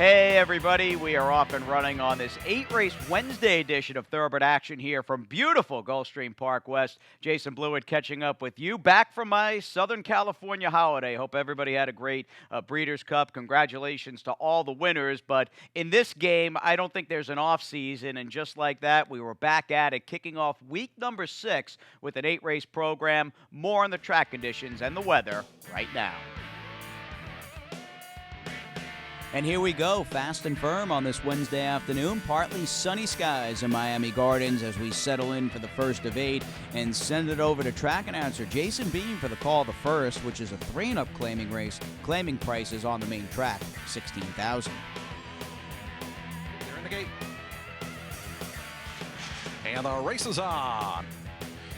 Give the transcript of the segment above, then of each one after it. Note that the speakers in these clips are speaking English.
Hey, everybody. We are off and running on this 8-race Wednesday edition of Thoroughbred Action here from beautiful Gulfstream Park West. Jason Blewett catching up with you back from my Southern California holiday. Hope everybody had a great Breeders' Cup. Congratulations to all the winners. But in this game, I don't think there's an off season. And just like that, we were back at it, kicking off week number 6 with an 8-race program. More on the track conditions and the weather right now. And here we go, fast and firm on this Wednesday afternoon. Partly sunny skies in Miami Gardens as we settle in for the first of 8 and send it over to track announcer Jason Beam for the call of the first, which is a 3-and-up claiming race. Claiming prices on the main track, $16,000. They're in the gate. And the race is on.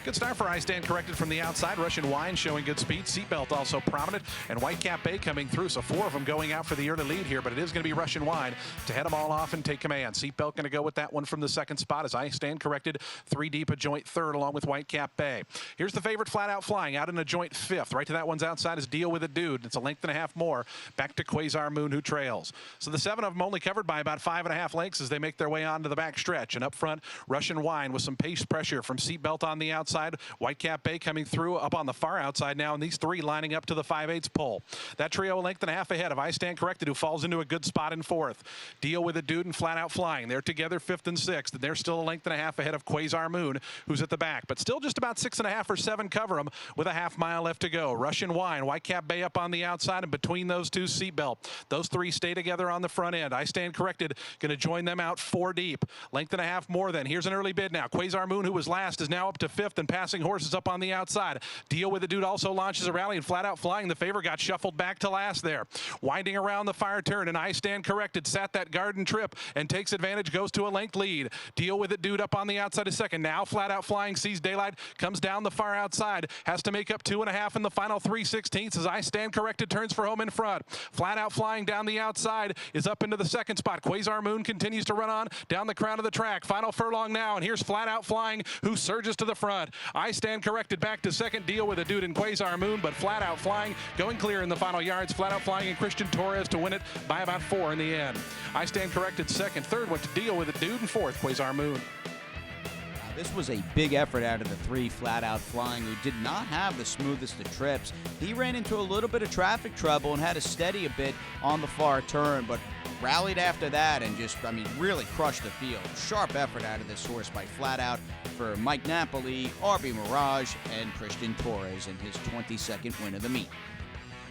Good start for I Stand Corrected from the outside. Russian Wine showing good speed. Seatbelt also prominent. And Whitecap Bay coming through. So 4 of them going out for the early lead here. But it is going to be Russian Wine to head them all off and take command. Seatbelt going to go with that one from the second spot as I Stand Corrected. 3 deep, a joint third along with Whitecap Bay. Here's the favorite Flat Out Flying out in a joint 5th. Right to that one's outside is Deal with a Dude. It's a length and a half more. Back to Quasar Moon who trails. So the 7 of them only covered by about 5.5 lengths as they make their way onto the back stretch. And up front, Russian Wine with some pace pressure from Seatbelt on the outside. Whitecap Bay coming through up on the far outside now, and these 3 lining up to the 5/8 pole. That trio a length and a half ahead of I Stand Corrected, who falls into a good spot in 4th. Deal with a Dude and Flat Out Flying. They're together 5th and 6th, and they're still a length and a half ahead of Quasar Moon, who's at the back. But still just about 6.5 or 7 cover them with a half mile left to go. Russian Wine, Whitecap Bay up on the outside, and between those two, Seatbelt. Those 3 stay together on the front end. I Stand Corrected going to join them out 4 deep. Length and a half more then. Here's an early bid now. Quasar Moon, who was last, is now up to 5th and passing horses up on the outside. Deal with a Dude also launches a rally, and Flat Out Flying, the favor, got shuffled back to last there. Winding around the fire turn, and I Stand Corrected sat that garden trip and takes advantage, goes to a length lead. Deal with it Dude up on the outside is second. Now Flat Out Flying sees daylight, comes down the far outside, has to make up 2.5 in the final 3/16 as I Stand Corrected turns for home in front. Flat Out Flying down the outside is up into the second spot. Quasar Moon continues to run on down the crown of the track. Final furlong now, and here's Flat Out Flying, who surges to the front. I Stand Corrected back to second. Deal with a Dude in Quasar Moon, but Flat Out Flying going clear in the final yards. Flat Out Flying and Christian Torres to win it by about 4 in the end. I Stand Corrected second. Third went to Deal with a Dude, and 4th, Quasar Moon. This was a big effort out of the 3 Flat Out Flying, who did not have the smoothest of trips. He ran into a little bit of traffic trouble and had to steady a bit on the far turn, but rallied after that and just, really crushed the field. Sharp effort out of this horse by Flat Out for Mike Napoli, RB Mirage, and Christian Torres in his 22nd win of the meet.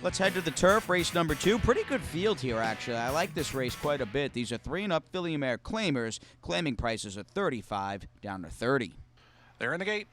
Let's head to the turf, race number 2. Pretty good field here, actually. I like this race quite a bit. These are 3-and-up filly mare claimers. Claiming prices are $35 down to $30. They're in the gate.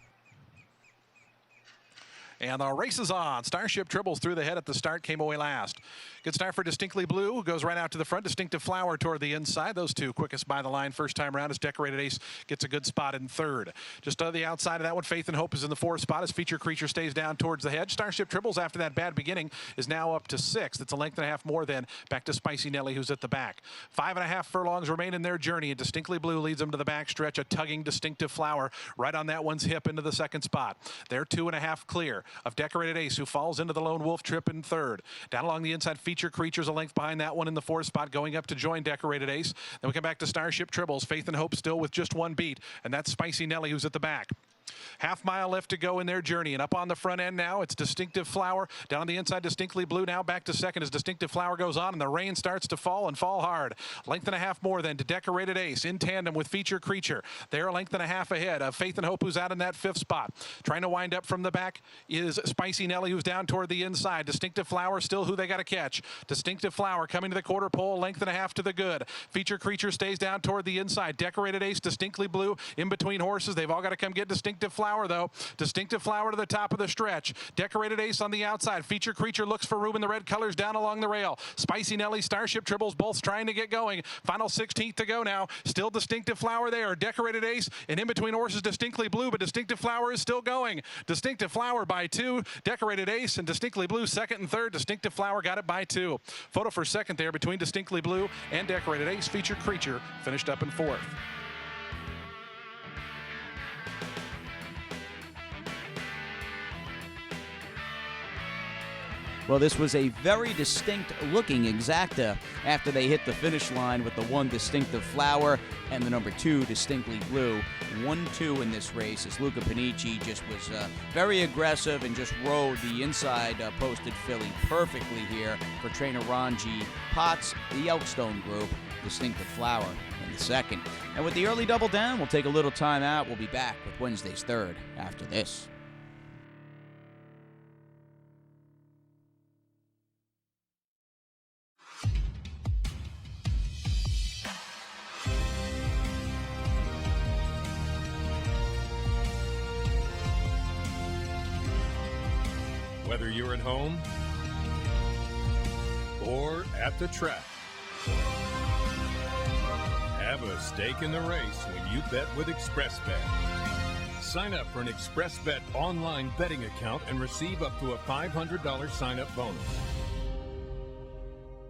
And the race is on. Starship Tribbles through the head at the start, came away last. Good start for Distinctly Blue, who goes right out to the front. Distinctive Flower toward the inside. Those 2 quickest by the line first time around as Decorated Ace gets a good spot in 3rd. Just on the outside of that one, Faith and Hope is in the 4th spot as Feature Creature stays down towards the hedge. Starship Tribbles, after that bad beginning, is now up to 6th. It's a length and a half more then. Back to Spicy Nelly, who's at the back. 5.5 furlongs remain in their journey, and Distinctly Blue leads them to the back stretch. A tugging Distinctive Flower right on that one's hip into the 2nd spot. They're 2.5 clear of Decorated Ace, who falls into the Lone Wolf trip in 3rd. Down along the inside, Feature Creature's a length behind that one in the 4th spot, going up to join Decorated Ace. Then we come back to Starship Tribbles. Faith and Hope still with just 1 beat, and that's Spicy Nelly, who's at the back. Half mile left to go in their journey, and up on the front end now, it's Distinctive Flower. Down on the inside, Distinctly Blue now back to second as Distinctive Flower goes on, and the rain starts to fall and fall hard. Length and a half more then to Decorated Ace in tandem with Feature Creature. They're a length and a half ahead of Faith and Hope, who's out in that 5th spot. Trying to wind up from the back is Spicy Nelly, who's down toward the inside. Distinctive Flower still who they got to catch. Distinctive Flower coming to the quarter pole, length and a half to the good. Feature Creature stays down toward the inside. Decorated Ace, Distinctly Blue in between horses. They've all got to come get Distinctive Flower, though. Distinctive Flower to the top of the stretch. Decorated Ace on the outside. Feature Creature looks for room in the red colors down along the rail. Spicy Nelly, Starship Tribbles both trying to get going. Final 16th to go now. Still Distinctive Flower there. Decorated Ace, and in between horses Distinctly Blue, but Distinctive Flower is still going. Distinctive Flower by 2. Decorated Ace and Distinctly Blue second and third. Distinctive Flower got it by 2. Photo for second there between Distinctly Blue and Decorated Ace. Feature Creature finished up in 4th. Well, this was a very distinct looking exacta after they hit the finish line with the 1 distinctive flower and the number 2 distinctly blue. 1-2 in this race as Luca Panici just was very aggressive and just rode the inside posted filly perfectly here for trainer Ron G. Potts, the Elkstone group. Distinctive flower in the second. And with the early double down, we'll take a little time out. We'll be back with Wednesday's third after this. Whether you're at home or at the track, have a stake in the race when you bet with ExpressBet. Sign up for an ExpressBet online betting account and receive up to a $500 sign-up bonus.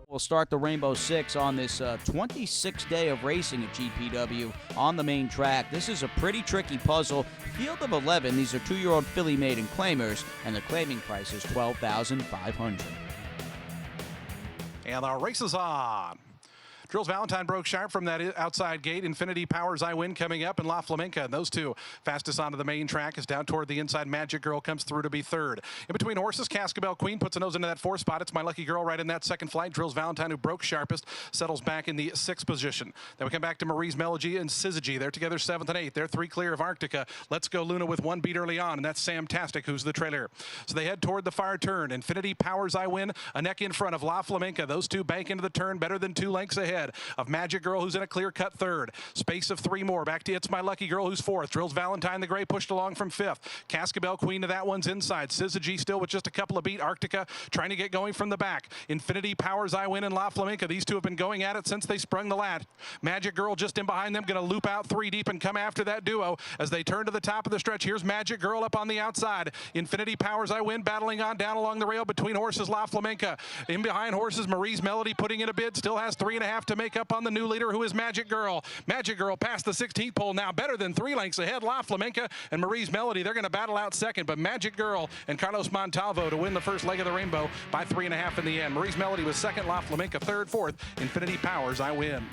We'll start the Rainbow Six on this 26th day of racing at GPW on the main track. This is a pretty tricky puzzle. Field of 11, these are 2-year-old filly maiden claimers, and the claiming price is $12,500. And the race is on. Drills Valentine broke sharp from that outside gate. Infinity Powers I Win coming up, and La Flamenca. And those two fastest onto the main track is down toward the inside. Magic Girl comes through to be third. In between horses, Cascabel Queen puts a nose into that 4 spot. It's My Lucky Girl right in that second flight. Drills Valentine, who broke sharpest, settles back in the 6th position. Then we come back to Marie's Melody and Syzygy. They're together 7th and 8th. They're 3 clear of Arctica. Let's Go Luna with 1 beat early on, and that's Sam Tastic, who's the trailer. So they head toward the far turn. Infinity Powers I Win, a neck in front of La Flamenca. Those two bank into the turn better than 2 lengths ahead of Magic Girl, who's in a clear-cut 3rd. Space of 3 more. Back to It's My Lucky Girl, who's 4th. Drills Valentine the Gray pushed along from 5th. Cascabel Queen to that one's inside. Syzygy still with just a couple of beat. Arctica trying to get going from the back. Infinity Powers I Win and La Flamenca. These two have been going at it since they sprung the lat. Magic Girl just in behind them, going to loop out 3 deep and come after that duo as they turn to the top of the stretch. Here's Magic Girl up on the outside. Infinity Powers I Win battling on down along the rail between horses. La Flamenca in behind horses. Marie's Melody putting in a bid. Still has 3.5 to make up on the new leader, who is Magic Girl. Magic Girl past the 16th pole now, better than 3 lengths ahead. La Flamenca and Marie's Melody, they're going to battle out second, but Magic Girl and Carlos Montalvo to win the first leg of the rainbow by 3.5 in the end. Marie's Melody was second, La Flamenca third, 4th. Infinity Powers I Win.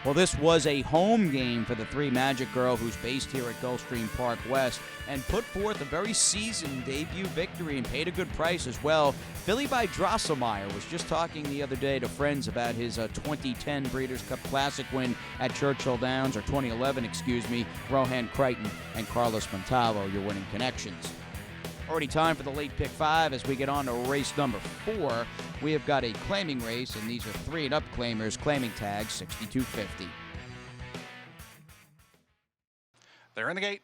Well, this was a home game for the 3 Magic Girl, who's based here at Gulfstream Park West, and put forth a very seasoned debut victory and paid a good price as well. Filly by Drosselmeyer was just talking the other day to friends about his 2010 Breeders' Cup Classic win at Churchill Downs, or 2011, excuse me. Rohan Crichton and Carlos Montalvo, your winning connections. Already time for the late pick 5 as we get on to race number 4. We have got a claiming race, and these are 3 and up claimers, claiming tag 6250. They're in the gate.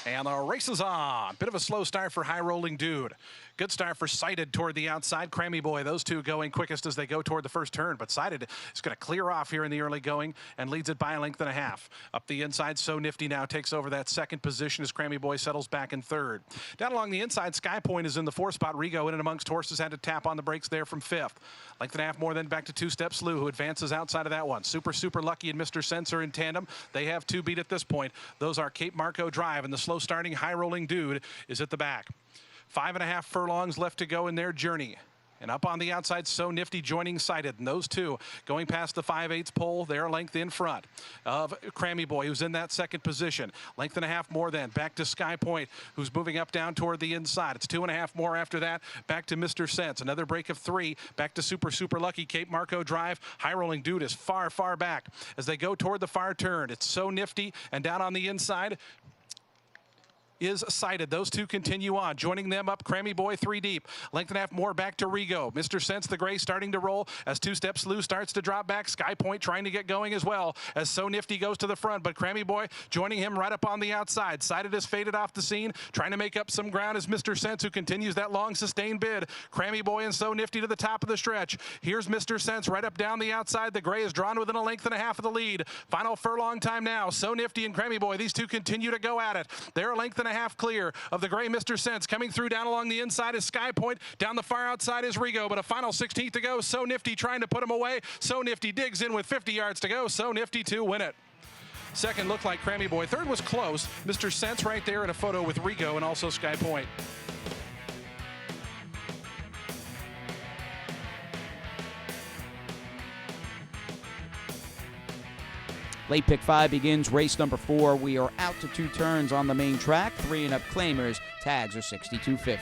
And the race is on. Bit of a slow start for High Rolling Dude. Good start for Sighted toward the outside. Crammy Boy, those two going quickest as they go toward the first turn. But Sighted is going to clear off here in the early going and leads it by a length and a half. Up the inside, So Nifty now takes over that second position as Crammy Boy settles back in 3rd. Down along the inside, Sky Point is in the 4 spot. Rigo in and amongst horses had to tap on the brakes there from 5th. Length and a half more, then back to 2 Step Slew, who advances outside of that one. Super Lucky and Mr. Sensor in tandem. They have 2 beat at this point. Those are Cape Marco Drive, and the slow starting High Rolling Dude is at the back. 5.5 furlongs left to go in their journey. And up on the outside, So Nifty joining Sighted. And those two going past the 5/8 pole, they're a length in front of Crammy Boy, who's in that second position. Length and a half more then. Back to Sky Point, who's moving up down toward the inside. It's 2.5 more after that. Back to Mr. Sense. Another break of 3. Back to Super Lucky. Cape Marco Drive. High Rolling Dude is far back. As they go toward the far turn, it's So Nifty. And down on the inside is Sighted. Those two continue on. Joining them up, Crammy Boy 3 deep. Length and a half more back to Rigo. Mr. Sense the Gray starting to roll as 2 Step Slew starts to drop back. Sky Point trying to get going as well as So Nifty goes to the front, but Crammy Boy joining him right up on the outside. Sighted has faded off the scene. Trying to make up some ground is Mr. Sense, who continues that long sustained bid. Crammy Boy and So Nifty to the top of the stretch. Here's Mr. Sense right up down the outside. The Gray is drawn within a length and a half of the lead. Final furlong time now. So Nifty and Crammy Boy, these two continue to go at it. They're a length and a half clear of the Gray Mr. Sense. Coming through down along the inside is Sky Point. Down the far outside is Rigo, but a final 16th to go. So Nifty trying to put him away. So Nifty digs in with 50 yards to go. So Nifty to win it. Second looked like Crammy Boy. Third was close. Mr. Sense right there in a photo with Rigo and also Sky Point. Late pick 5 begins race number 4. We are out to 2 turns on the main track. 3 and up claimers. Tags are 62.50.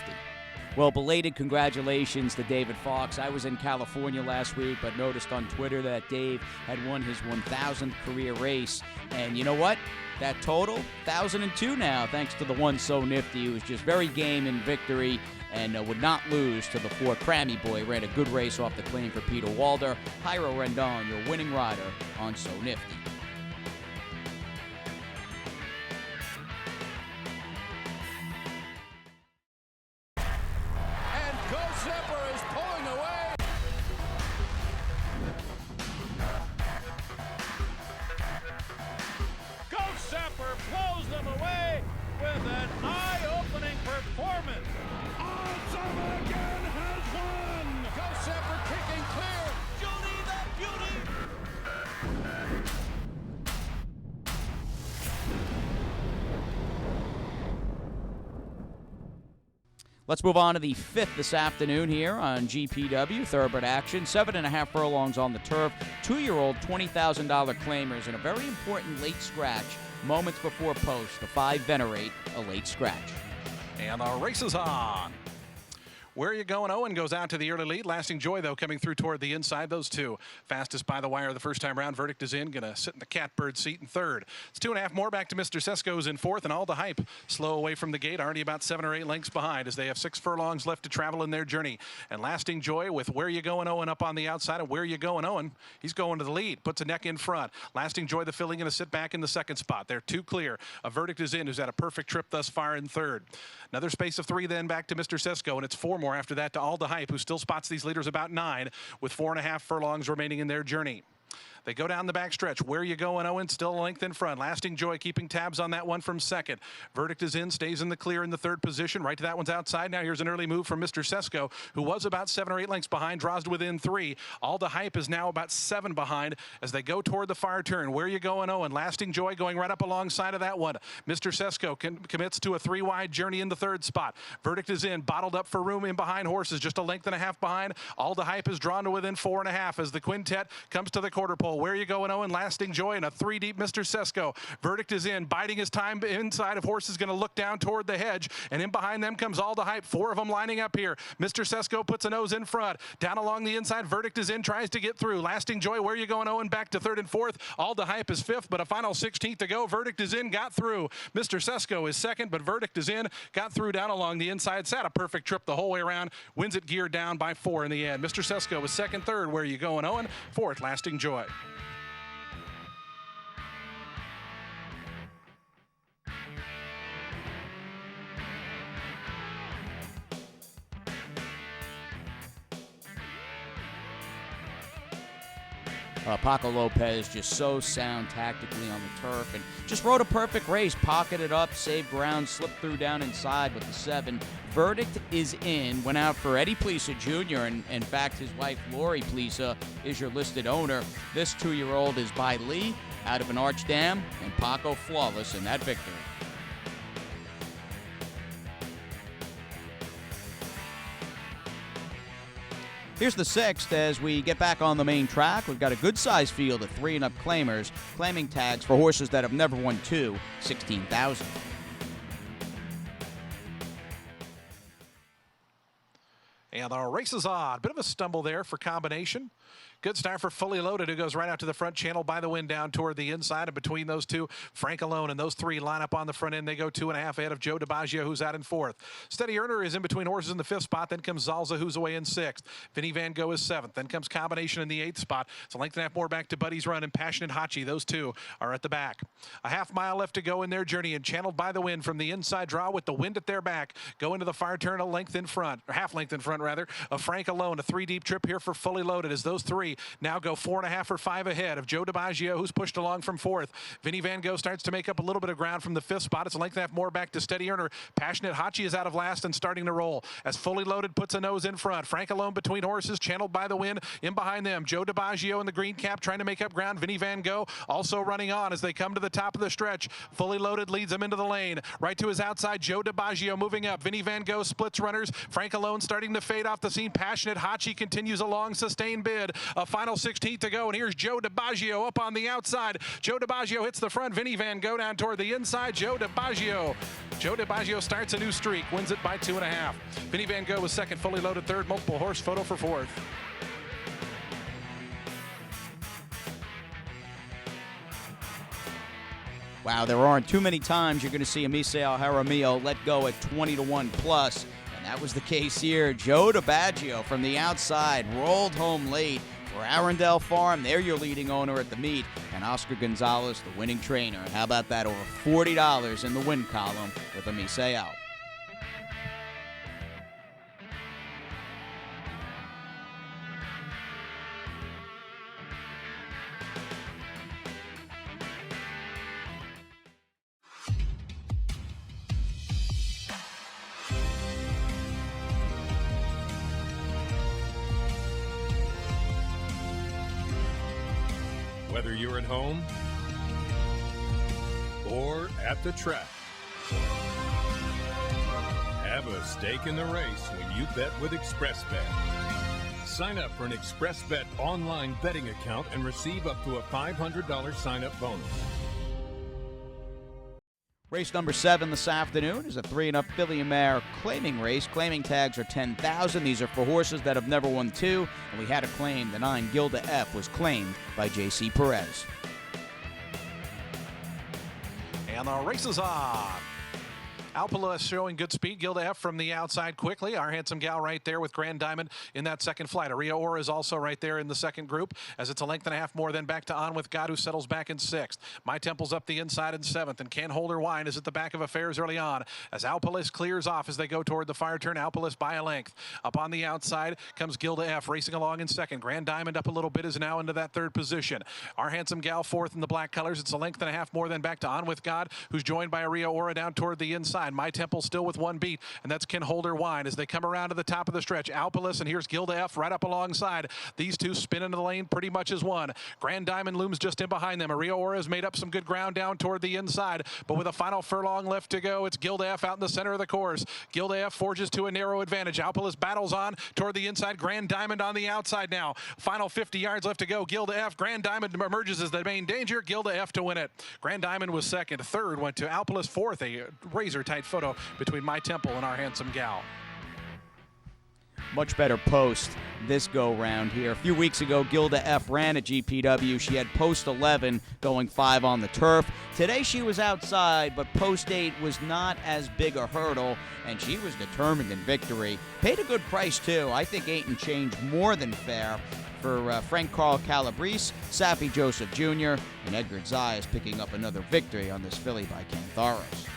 Well, belated congratulations to David Fox. I was in California last week, but noticed on Twitter that Dave had won his 1,000th career race. And you know what? That total, 1,002 now, thanks to the one So Nifty, who was just very game in victory and would not lose to the 4 Crammy Boy. Ran a good race off the claim for Peter Walder. Jairo Rendon, your winning rider on So Nifty. Blows them away with an eye-opening performance. Awesome again has won. Go Sepper kicking clear. Judy the Beauty. Let's move on to the 5th this afternoon here on GPW Thoroughbred Action. 7.5 furlongs on the turf. 2-year-old $20,000 claimers and a very important late scratch. Moments before post, the 5 Venerate, a late scratch. And the race is on. Where are you going? Owen goes out to the early lead. Lasting Joy, though, coming through toward the inside. Those two fastest by the wire the first time round. Verdict is in. Going to sit in the catbird seat in third. It's 2.5 more back to Mr. Sesko's in fourth. And all the hype slow away from the gate. Already about 7 or 8 lengths behind as they have 6 furlongs left to travel in their journey. And Lasting Joy with Where You Going, Owen up on the outside. And Where You Going, Owen, he's going to the lead. Puts a neck in front. Lasting Joy, the filly, going to sit back in the second spot. They're 2 clear. A Verdict is in, who's had a perfect trip thus far in third. Another space of 3 then back to Mr. Sesko. And it's 4 more after that to all the hype, who still spots these leaders about 9 with 4.5 furlongs remaining in their journey. They go down the backstretch. Where you going, Owen? Still a length in front. Lasting Joy keeping tabs on that one from second. Verdict is in, stays in the clear in the third position. Right to that one's outside. Now here's an early move from Mr. Sesko, who was about 7 or 8 lengths behind, draws to within 3. All the hype is now about 7 behind as they go toward the far turn. Where you going, Owen? Lasting Joy going right up alongside of that one. Mr. Sesko commits to a 3-wide journey in the third spot. Verdict is in, bottled up for room in behind horses, just a length and a half behind. All the hype is drawn to within 4.5 as the quintet comes to the quarter pole. Where you going, Owen? Lasting Joy and a 3 deep Mr. Sesko. Verdict is in, biding his time inside of horses, going to look down toward the hedge, and in behind them comes all the hype. 4 of them lining up here. Mr. Sesko puts a nose in front. Down along the inside, Verdict is in, tries to get through. Lasting Joy, Where you going, Owen? Back to third and fourth. All the hype is 5th, but a final 16th to go. Verdict is in, got through. Mr. Sesko is second, but Verdict is in, got through down along the inside. Sat a perfect trip the whole way around. Wins it geared down by 4 in the end. Mr. Sesko was second, third. Where you going, Owen? Fourth, Lasting Joy. Paco Lopez just so sound tactically on the turf and just rode a perfect race. Pocketed up, saved ground, slipped through down inside with the 7. Verdict is in. Went out for Eddie Plisa Jr. and in fact his wife Lori Plisa is your listed owner. This 2-year-old is by Lee out of an arch dam, and Paco flawless in that victory. Here's the 6th as we get back on the main track. We've got a good-sized field of 3 and up claimers, claiming tags for horses that have never won 2, 16,000. And the race is on. Bit of a stumble there for combination. Good start for Fully Loaded, who goes right out to the front channel by the wind down toward the inside. And between those two, Frank Alone and those 3 line up on the front end. They go 2.5 ahead of Joe DiBaggio, who's out in 4th. Steady Earner is in between horses in the 5th spot. Then comes Zalza, who's away in 6th. Vinny Van Gogh is 7th. Then comes Combination in the 8th spot. It's a length and a half more back to Buddy's Run and Passionate Hachi. Those 2 are at the back. A half mile left to go in their journey, and channeled by the wind from the inside draw with the wind at their back. Go into the far turn a length in front, or half length in front rather, of Frank Alone. A 3 deep trip here for Fully Loaded as those 3 They now go 4.5 or 5 ahead of Joe DiBaggio, who's pushed along from fourth. Vinny Van Gogh starts to make up a little bit of ground from the fifth spot. It's a length and a half more back to steady earner. Passionate Hachi is out of last and starting to roll as Fully Loaded puts a nose in front. Frank alone between horses, channeled by the wind. In behind them, Joe DiBaggio in the green cap trying to make up ground. Vinny Van Gogh also running on as they come to the top of the stretch. Fully Loaded leads them into the lane. Right to his outside, Joe DiBaggio moving up. Vinny Van Gogh splits runners. Frank alone starting to fade off the scene. Passionate Hachi continues a long sustained bid. A final 16th to go, and here's Joe DiBaggio up on the outside. Joe DiBaggio hits the front. Vinny Van Gogh down toward the inside. Joe DiBaggio starts a new streak, wins it by 2.5. Vinny Van Gogh was second, Fully Loaded third, multiple horse photo for fourth. Wow, there aren't too many times you're going to see Emiseo Jaramillo let go at 20-1 plus, and that was the case here. Joe DiBaggio from the outside rolled home late for Arundel Farm. They're your leading owner at the meet, and Oscar Gonzalez, the winning trainer. And how about that? Over $40 in the win column with Emiseo. Whether you're at home or at the track, have a stake in the race when you bet with ExpressBet. Sign up for an ExpressBet online betting account and receive up to a $500 sign-up bonus. Race number 7 this afternoon is a 3-and-up filly mare claiming race. Claiming tags are $10,000. These are for horses that have never won 2, and we had a claim. The 9 Gilda F was claimed by J.C. Perez. And the race is on. Alpala showing good speed. Gilda F from the outside quickly. Our Handsome Gal right there with Grand Diamond in that second flight. Aria Ora is also right there in the second group as it's a length and a half more. Then back to On With God, who settles back in 6th. My Temple's up the inside in 7th. And Can Holder Wine is at the back of affairs early on as Alpalis clears off as they go toward the fire turn. Alpalis by a length. Up on the outside comes Gilda F racing along in 2nd. Grand Diamond up a little bit, is now into that 3rd position. Our Handsome Gal 4th in the black colors. It's a length and a half more. Then back to On With God, who's joined by Aria Ora down toward the inside. My Temple still with 1 beat, and that's Can Holder Wine as they come around to the top of the stretch. Alpalis, and here's Gilda F right up alongside. These two spin into the lane pretty much as one. Grand Diamond looms just in behind them. Aria Ora has made up some good ground down toward the inside, but with a final furlong left to go, it's Gilda F out in the center of the course. Gilda F forges to a narrow advantage. Alpalis battles on toward the inside. Grand Diamond on the outside now. Final 50 yards left to go. Gilda F. Grand Diamond emerges as the main danger. Gilda F to win it. Grand Diamond was 2nd. 3rd went to Alpalis. 4th, a razor-tight photo between My Temple and Our Handsome Gal. Much better post this go-round here. A few weeks ago, Gilda F. ran at GPW. She had post 11 going 5 on the turf. Today she was outside, but post 8 was not as big a hurdle, and she was determined in victory. Paid a good price, too. I think 8 and change more than fair for Frank Carl Calabrese, Safi Joseph Jr., and Edgar Zayas picking up another victory on this filly by Cantharos.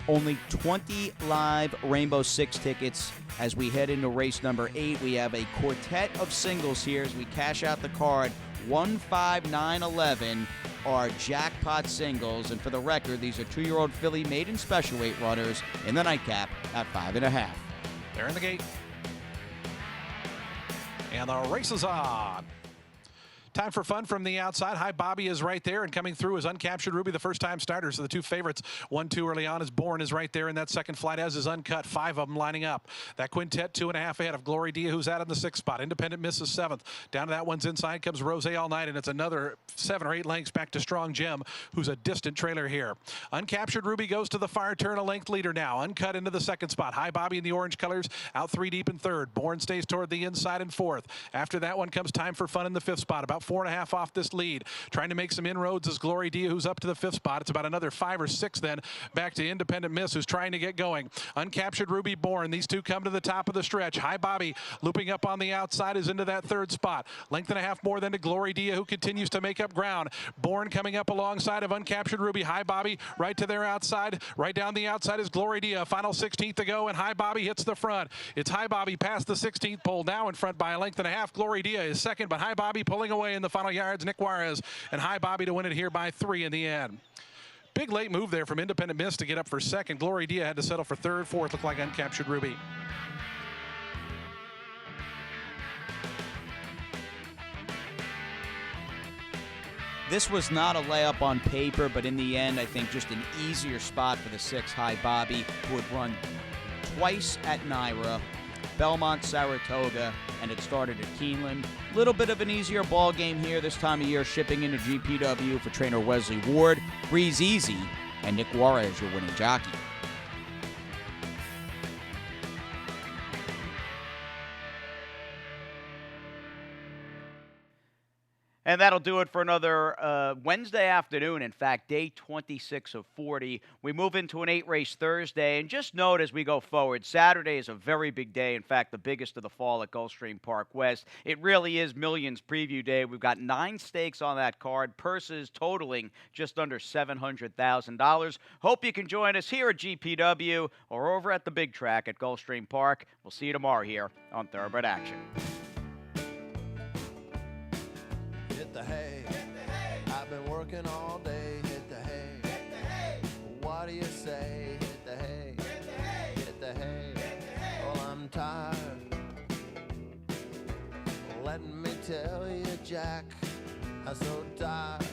Only 20 live Rainbow Six tickets as we head into race number 8. We have a quartet of singles here as we cash out the card. 1, 5, 9, 11 are jackpot singles. And for the record, these are 2-year-old filly maiden special weight runners in the nightcap at 5.5. They're in the gate. And the race is on. Time for fun from the outside. Hi Bobby is right there, and coming through is Uncaptured Ruby, the first-time starter. So the 2 favorites, 1-2 early on, is Born is right there in that second flight, as is Uncut. 5 of them lining up. That quintet 2.5 ahead of Glory Dia, who's out in the 6th spot. Independent Miss is 7th. Down to that one's inside comes Rose All Night, and it's another 7 or 8 lengths back to Strong Gem, who's a distant trailer here. Uncaptured Ruby goes to the fire turn, a length leader now. Uncut into the 2nd spot. Hi Bobby in the orange colors, out 3 deep in 3rd. Born stays toward the inside in 4th. After that one comes Time for Fun in the 5th spot. About 4.5 off this lead. Trying to make some inroads is Glory Dia, who's up to the 5th spot. It's about another 5 or 6 then back to Independent Miss, who's trying to get going. Uncaptured Ruby Bourne. These two come to the top of the stretch. High Bobby looping up on the outside is into that 3rd spot. Length and a half more than to Glory Dia, who continues to make up ground. Bourne coming up alongside of Uncaptured Ruby. High Bobby right to their outside. Right down the outside is Glory Dia. Final 16th to go, and High Bobby hits the front. It's High Bobby past the 16th pole, now in front by a length and a half. Glory Dia is second, but High Bobby pulling away in the final yards. Nick Juarez and High Bobby to win it here by 3 in the end. Big late move there from Independent Miss to get up for second. Glory Dia had to settle for 3rd, 4th, looked like Uncaptured Ruby. This was not a layup on paper, but in the end, I think just an easier spot for the 6 High Bobby, who had run twice at Naira, Belmont, Saratoga, and it started at Keeneland. Little bit of an easier ball game here this time of year, shipping into GPW for trainer Wesley Ward. Breeze easy, and Nick Juarez, your winning jockey. And that'll do it for another Wednesday afternoon. In fact, day 26 of 40. We move into an 8-race Thursday. And just note as we go forward, Saturday is a very big day. In fact, the biggest of the fall at Gulfstream Park West. It really is Millions Preview Day. We've got 9 stakes on that card, purses totaling just under $700,000. Hope you can join us here at GPW or over at the big track at Gulfstream Park. We'll see you tomorrow here on Thoroughbred Action. Hit the hay. I've been working all day. Hit the hay. What do you say? Hit the hay. Hit the hay. Well, I'm tired. Let me tell you, Jack, I'm so tired.